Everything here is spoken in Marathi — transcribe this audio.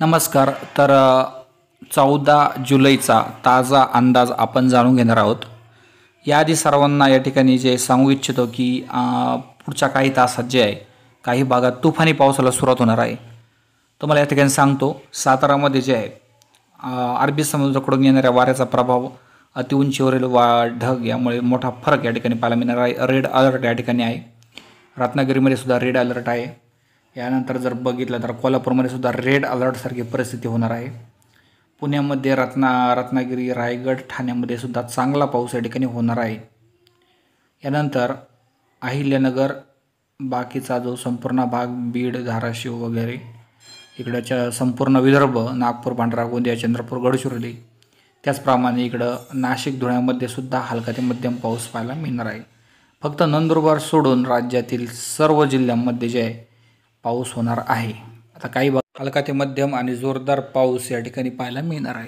नमस्कार. तर 14 जुलैचा ताजा अंदाज आपण जाणून घेणार आहोत. याआधी सर्वांना या ठिकाणी जे सांगू इच्छितो की पुढच्या काही तासात जे आहे काही भागात तुफानी पावसाला सुरुवात होणार आहे. तुम्हाला या ठिकाणी सांगतो, सातारामध्ये जे आहे अरबी समुद्राकडून येणाऱ्या वाऱ्याचा प्रभाव, अतिउंचीवरील ढग यामुळे मोठा फरक या ठिकाणी पाहायला मिळणार आहे. रेड अलर्ट या ठिकाणी आहे. रत्नागिरीमध्ये सुद्धा रेड अलर्ट आहे. यानंतर जर बघितलं तर कोल्हापूरमध्ये सुद्धा रेड अलर्टसारखी परिस्थिती होणार आहे. पुण्यामध्ये रत्नागिरी, रायगड, ठाण्यामध्ये सुद्धा चांगला पाऊस या ठिकाणी होणार आहे. यानंतर अहिल्यानगर, बाकीचा जो संपूर्ण भाग बीड, धाराशिव वगैरे इकडच्या संपूर्ण विदर्भ, नागपूर, भंडारा, गोंदिया, चंद्रपूर, गडचिरोली, त्याचप्रमाणे इकडं नाशिक, धुळ्यामध्ये सुद्धा हलका ते मध्यम पाऊस पाहायला मिळणार आहे. फक्त नंदुरबार सोडून राज्यातील सर्व जिल्ह्यांमध्ये जे आहे पाऊस होणार आहे. आता काही भाग हलका ते मध्यम आणि जोरदार पाऊस या ठिकाणी पाहायला मिळणार आहे.